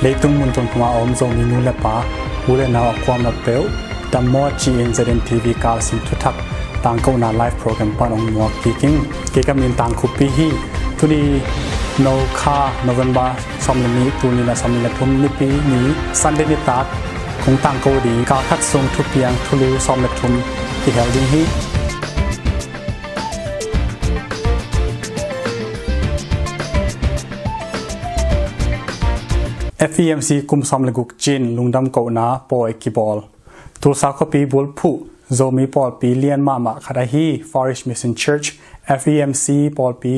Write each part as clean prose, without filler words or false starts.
leitung mun tong tuma om zo mi nu le pa ule na akwam na peu the more chi in zeden tv kal sim thu thak tang ko na live program pan ong mo kiking ke kam in tang khupi hi tuni no kha november somni tuni na somni la thum ni pi ni sunday ni tak kong tang ko di ka khat song thu piang thulu som la thum ki hel ding hi FEMC กุมสอมลกุกจินลุงดำโกนาปอยกีบอลตูสาวคปีบุลผู้โซมีปอลปีเลียนมาคาดาฮี Forest Mission Church FEMC ปอลปี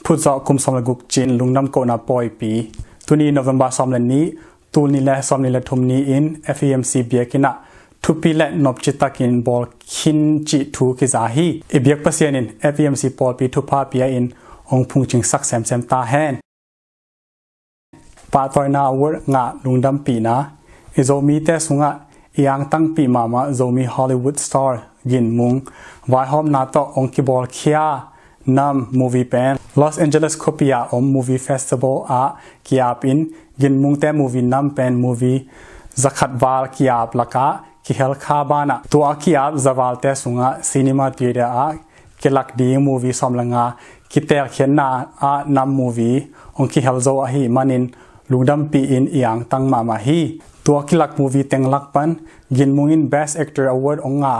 ผู้เจาะกุมสอมลกุกจินลุงดำโกนาปอยปีตุนีโนเวมบาสอมเลนนี้ตูนี่แหละสอมนี่แหละทุมนี้อิน FEMC เบียกินะทุปีและนบจิตตะกินบอลคินจิทูกิซาฮีเอเบียกเปอร์เซียนิน FEMC ปอลปีทุพาเปียอินองพุงจิงสักแซมตาแฮนปาตอยนาวัดงะลุงดำปีนะโซมีแต่สุงะยังตั้งปีมาโซมีฮอลลีวูดสตาร์ยินมุงวายฮอมนาโตองคิบอลเคียนำมูวี่แปนลอสแอนเจลิสโคปิอาอมมูวี่เฟสติวัลอาคิอาปินยินมุงแต่มูวี่นำเป็นมูวี่จักขัดวาลคิอาบลักะคิเฮลคาบานะตัวคิอาบจาวาลแต่สุงะซีนีมาตีเดียอาคิลักดีมูวี่สอมลังาคิเตอร์เขียนนานำมูวี่องคิเฮลโซอาฮีมันินลุงดำปีอินอย่างตั้งมาฮีตัวคิลักมูวี่เต็งลักปันยินมุงอิน Best Actor Award องงา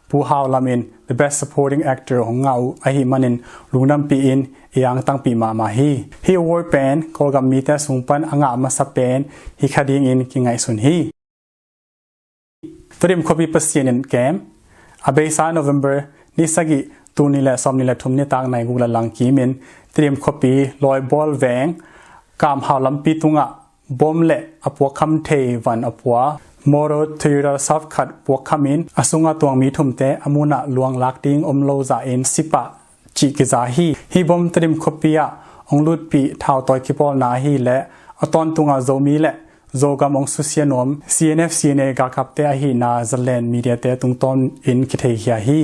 ผู้ฮาวลามิน The Best Supporting Actor องงาอหิมันินลุงดำปีอินอย่างตั้งปีมาฮีฮี Award เป็นกอลกัมมีแต่สุงปันองงามาสับเป็นฮิคดีอินกิงไงสุนฮีตริมคบีปัสเซียนเกมอเบซ่า November นิสกิตูนี่แหละซอมนี่แหละทุมนี่ต่างในกุลลังกีมินตริมคบีลอยบอลแหวงกามหาลำปีตุงะบอมเละอปัวคำเทวันอปัวโมโรทีราซับขัดปัวคำอินอสุงะตวงมีทุมเตอมุนะลวงลักดิ้งอมโลซาเอ็นสิปะจิกิซาฮีบอมตริมคบียองลุดปีเท่าตอยคิปอลนาฮีและอตอนตุงะโซมีและโซกามองสุเซียนอม CNA กาคับเตอฮีนาซาเลนมีเดียเตตุงตอนอินคิเทียฮี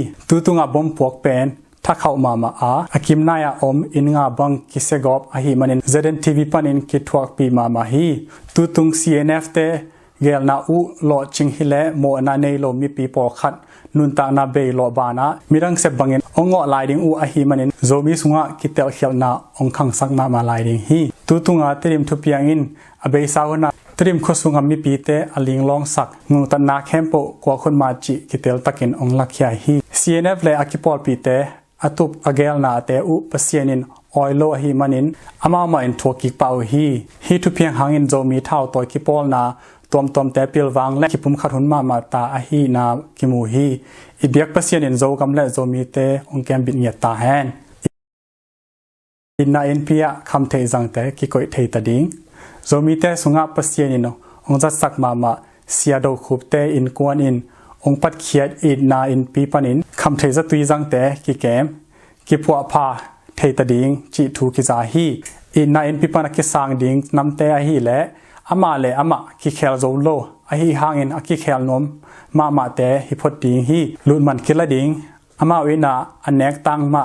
ตุงะบอมพวกเป็นถ้าเข้ามาอาคิมนายอมอินงาบังกิเซกอบอาฮีมันZN TVปันอินคิดทวักปีมาฮีตุง CNF เตเกลนาอุโลจิงฮิเลโมนาเนโลมีปีปอขัดนุนตานาเบโลบานะมีรังเซบังอินองเงาะลายดิงอุอาฮีมันโซมีสุงะกิเตลเขียวนาองคังสักมาลายดิงฮีตุงอาเตริมทุเปียงอินอเบซาวนาเตริมโคสุงามีปีเตอลิงลองสักงูตันนาแคมโปกว่าคนมาจิกิเตลตักินองลักยาฮี CNF เลอากิปอลปีเตอตุบอเกลนาเตอุปเซียนินออยโลฮีมันินอามาอินทัวกิกเปาฮีทุเพียงหางอินโจมีเท่าตัวกิปอลนาตอมแต่เปียลวังและกิปุมขัดหุนมาตาอาฮีนากิมูฮีอีเบียกปเซียนินโจกำและโจมีเตองแกมบินเงียตาแฮนอินนาอินพิยะคำเทจังเตกิโกยเทตดิงโจมีเตสุงะปเซียนินองจัดสักมาเสียดคูบเตอินกวนอินองปัดเขียดอินนาอินปีปันินคำเทจะตุยจังเตกิเกมกิปัวพาเทตดิงจิทูกิซาฮีอินนาอินปีปันกิสังดิงนำเตอาฮีและอามากิเคลโซโลอาฮีหางอินอากิเคลนมมาเตฮิพดดิงฮีลุนมันคิละดิงอามาวินาอันเนกตังมา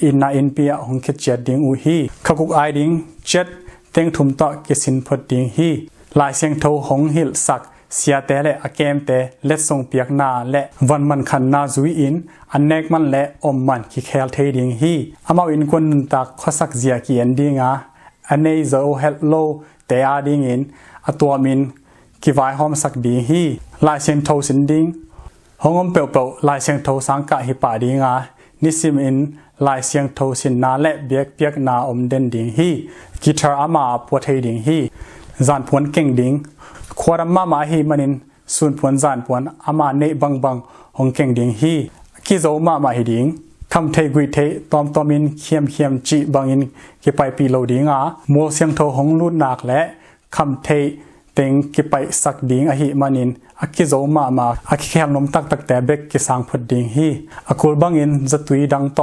อินนาอินปีหงคิดเจ็ดดิงอุฮีขกุกไอดิงเจ็ดเต็งทุมตอกิสินพดดิงฮีลายเสียงโทหงฮิลสักเสียแต่และอาเกมแต่เล็ดทรงเปียกนาและวันมันขันนาซุยอินอันเนกมันและอมมันคิเคลเทดิงฮีอามาอินคนนุนตักข้อสักเจียกียนดิงอันเนยจะโอเฮลโลแต่อาดิงอินอตัวมินกิวายหอมสักดิงฮีลายเสียงโทสินดิงหงอมเปล่าลายเสียงโทสังกะฮิปาดิงนิสิมอินลายเสียงโทสินนาและเบียกเปียกนาอมเดนดิงฮีกีตาร์อามาปวดเทดิงฮีจานพวนเก่งดิงควารมาฮีมันินส่วนพวนจานพวนอามาเนบังหงเก่งดิงฮีกิโซมาฮีดิงคำเทกุยเทตอมอินเขียมจีบังอินกิไปปีโลดิงมัวเสียงโทหงลุดนักและคำเทเต็งกิไปสักดิงฮีมันินกิโซมากิแคมนมตักแต่เบกกิสังพดดิงฮีกุลบังอินจะตุยดังโต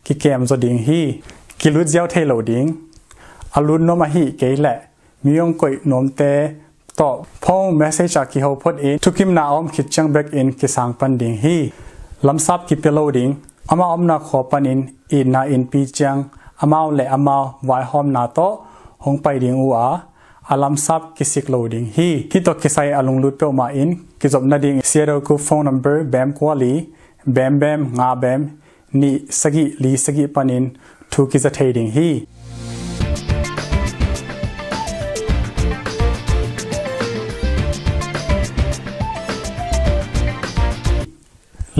กิแคมจะดิงฮีกิลุดเจ้าเทโลดิงอลุนนมฮีเกยแหละมีองกอยนมเตต่อพ่อเมสเซจจากกิโฮพดอินทุกิมนาอมคิดจังเบกอินกิสังปันดิงฮีลำซับกิเปโลดิงอามาอมนาขอปันอินนาอินปีจังอามาและอามาไวหอมนาโตหงไปดิงอัว alam sap kisik loading hi to kisai alung lut pe ma in kizob na ding serial ku phone number bam kwali bam nga bam ni sagi li sagi panin thu kiza thading hi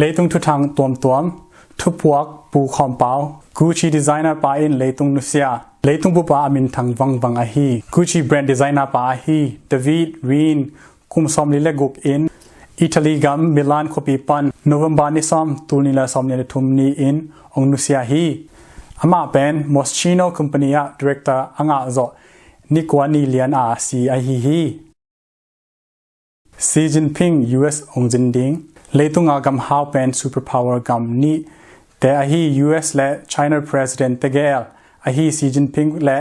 leitung thu thang tuam thu puak pu khom pau Gucci designer pa in leitung nusia leitung bu pa amin thang wang a hi Gucci brand designer pa hi David Reen kum som li le guk in Italy gam Milan copy pan November ni som tulnila som ni thum ni in ong nusia hi ama pen Moschino company a director anga zo ni kwani lian a si a hi Xi Jinping US ong jinding leitung agam how pen superpower gam ni te a hi US le China president te gel a hi Xi Jinping le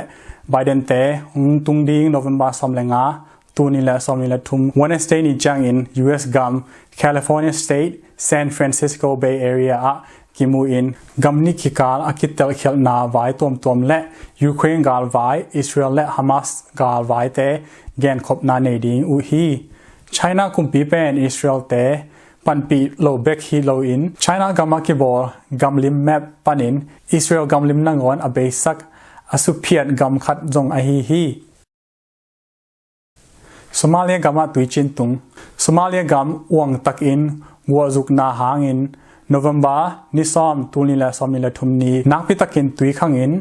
Biden te tung ding November som lenga tunila somnila thum Wednesday ni jang in US gam California state San Francisco Bay Area a kimu in gam ni kikal akitel khel na vai tom le Ukraine gal vai Israel le Hamas gal vai te gen khop na nei ding u hi China kumpi pen Israel te panpi lo bek hi lo in China gama ki bol gamlim map panin Israel gamlim nangon abesak asuphiat gam khat jong a hi Somalia gama tuichin tung Somalia gam wang tak in wazuk na hangin November ni som tulila somila thumni nakpi takin tui khangin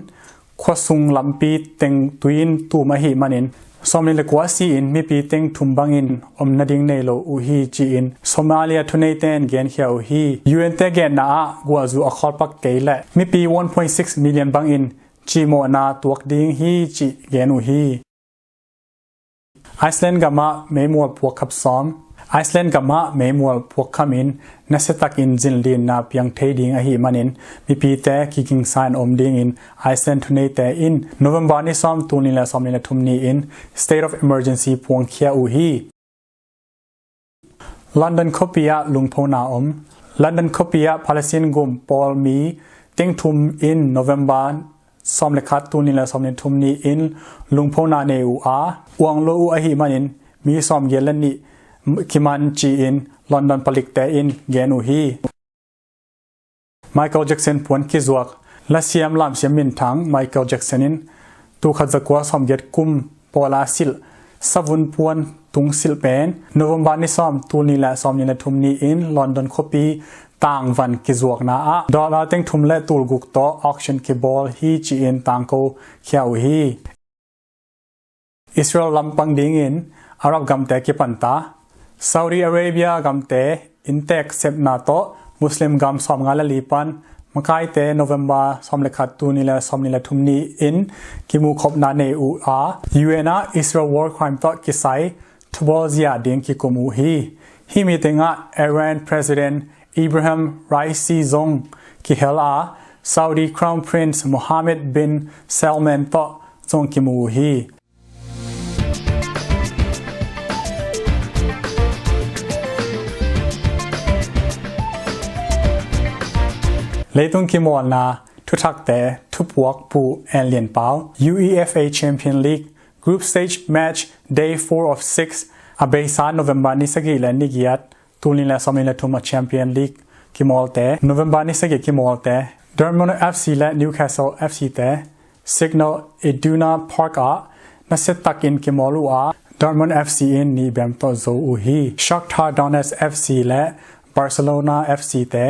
khwasung lampi teng tuin tu ma hi manin somnile kwasi in mi pi teng thumbangin omnading nei lo u hi chi in Somalia thunei ten gen khiau hi UN te gen na a gwazu a kholpak keile mi pi 1.6 million bangin chi mo na tuak ding hi chi gen u hi Iceland gama memol puak khap som Iceland gama memol puak khamin nasetak in jinlin na piang thading a hi manin mi pi te kicking sign om ding in Iceland thunei te in November ni som tunila somnila thumni in state of emergency puang khia u hi London Copia lungphona om London Copia Palestine gum Paul mi tingthum in November somlekhat tunila somni thumni in lungphona ne u a wang lo u a hi manin mi som gelani kiman chi in London palik te in genu hi Michael Jackson puan ki zuak la siam lam siam min thang Michael Jackson in tu khazakwa somget kum pola sil savun puan tung sil pen November ni som tuni la somni la thumni in London copy tang van ki zuak na a dollar teng thum le tul guk to auction ki ball hi chi in tang ko khiau hi Israel lampang ding in Arab gam te ki panta Saudi Arabia gamte intek sep na to Muslim gam som ngala lipan makai te November somlekhat tunila somnila thumni in kimu khop na ne u a UN Israel war crime to kisai thbozia ding ki komu hi meetinga Iran President Ibrahim Raisi Zong ki hela Saudi Crown Prince Mohammed bin Salman to zong kimu hi Leitung kimol na thuthak te thupuak pu alien pau UEFA Champion League Group Stage Match Day 4 of 6 abesa November ni sagi la ni giat tulila somila thuma Champion League kimol te November ni sagi kimol te Dortmund FC la Newcastle FC te Signal Iduna Park a na setakin kimolu a Dortmund FC in ni bam to zo u hi Shakhtar Donetsk FC la Barcelona FC te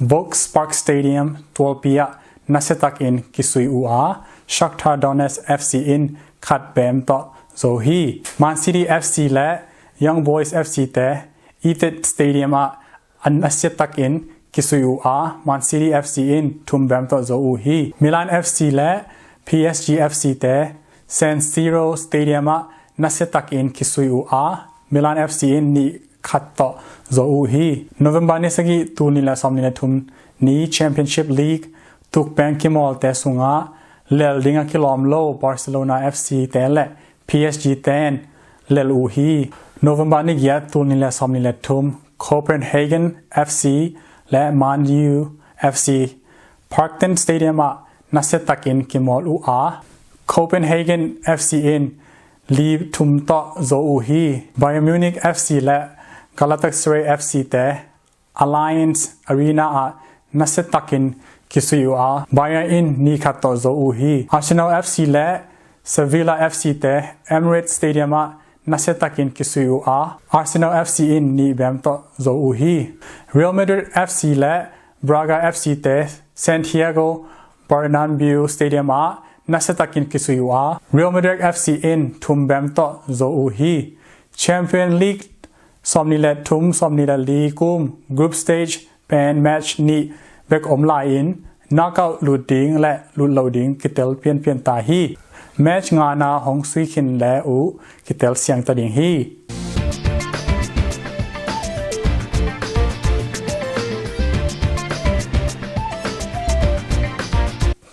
Volkspark Stadium Tolpia nasetak in kisui ua Shakhtar Donetsk FC in khat bem to zohi Man City FC le Young Boys FC te Etihad Stadium a an nasetak in kisui ua Man City FC in thum bem to zo hi Milan FC le PSG FC te San Siro Stadium a nasetak in kisui ua Milan FC in ni khatta zo hi November ni sagi tunila somnila thum ni Championship League tuk bank kimol te sunga lel dinga kilom lo Barcelona FC te le PSG ten lel u hi November ni gya tunila somnila thum Copenhagen FC le Man U FC Parkton Stadium a nasetakin kimol u a Copenhagen FC in ลีทุมต่อโซอูฮีไบเอร์มิวนิก FC และกาลาตักเซเร FC แต่ Alliance Arena นัสตักินกิสุยูอาไบเอร์อินนีขัดต่อโซอูฮี Arsenal FC และ Sevilla FC แต่ Emirates Stadium นัสตักินกิสุยูอา Arsenal FC อินนีแบมต่อโซอูฮี Real Madrid FC และ Braga FC แต่ Santiago Bernabeu Stadium นัสตักินกิสุยูอา Real Madrid FC อินทุมแบมต่อโซอูฮี Champions League ซอมนิเลทุมซอมนิเลลีกุม Group Stage เป็นแมตช์นี้เบกอมไลน์นักเอาลุดดิ้งและลุดเหลาดิ้งกิเตลเปลี่ยนตาฮีแมตช์งานาของซุยคินและอูกิเตลเสียงตาดิ้งฮี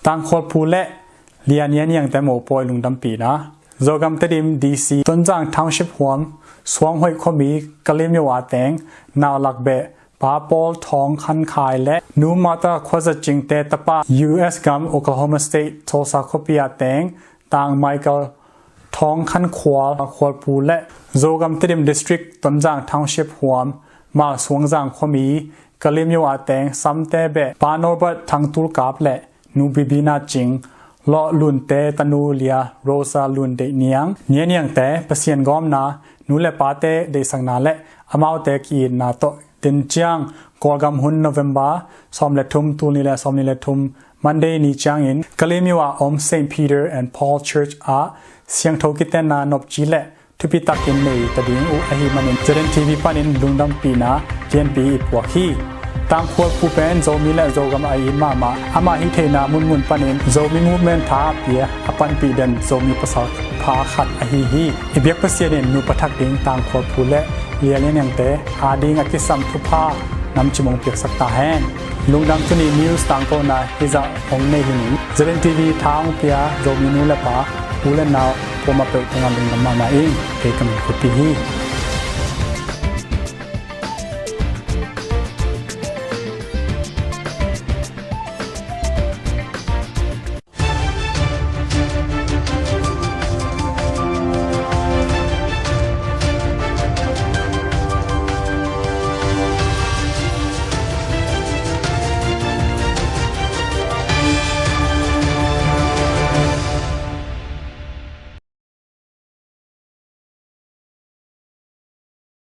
ต่างคนผู้และเลียนยันยังแต่หมู่ปอยลุงดำปีนะโจกำตดิมดีซีต้นจางทาวน์ชิพหวมสวงหอยคมีกะลิมยวาแตงนาวลักเบะปาปอลทองคันขายและนูมาตาควาจะจิงเตตปา US กัมโอคลาโฮมาสเตทโทซาโคปิอาแตงต่างไมเคิลทองคันควอลปูและโจกำตดิมดิสทริกต้นจางทาวน์ชิพหวมมาสวงจางคมีกะลิมยวาแตงซัมเตเบะปานอร์บัตทางตุลกาบและนูบิบินาจิงลอลุนเตตนูเลียโรซาลุนเดเนียงเนียงแต่เปเซียนกอมนานูเลปาเตเดสังนาและอมาวเตกีนาโตดินจังกอลกัมหุนโนเวมบาซอมเลทุมตูนิเลซอมนิเลทุมมันเดนีจังอินกะเลมิวาอมเซนต์ปีเตอร์แอนด์พอลเชิร์ชอาเสียงโทกิเตนานอบจิเลทุปิตักินเนยตะดิงอุอหิมันินเจเรนทีวีปันินลุงดัมปีนาเจนปีอิปวะคีตามขวดผู้เป็นโซมิและโซกำไอมาอามาฮิเทนามุนปันินโซมิมูเมนทาเปียอปันปีเดนโซมีภาษาพาขัดอหิฮีอิเบียกเปเซียเดนนูปทักดิงตามขวดผู้และเลียเลียนยังเตอาดิงอกิสัมทุพานำจิมงเปียกสักตาแห้งลุงดังตุนีนิวส์ต่างโกนาฮิซาองเนหินีเจเรนทีวีทางเปียโซมินูและปาผู้เล่นนาวพอมาเปิดงานลุงดังมาเองเอกมีคุปีฮี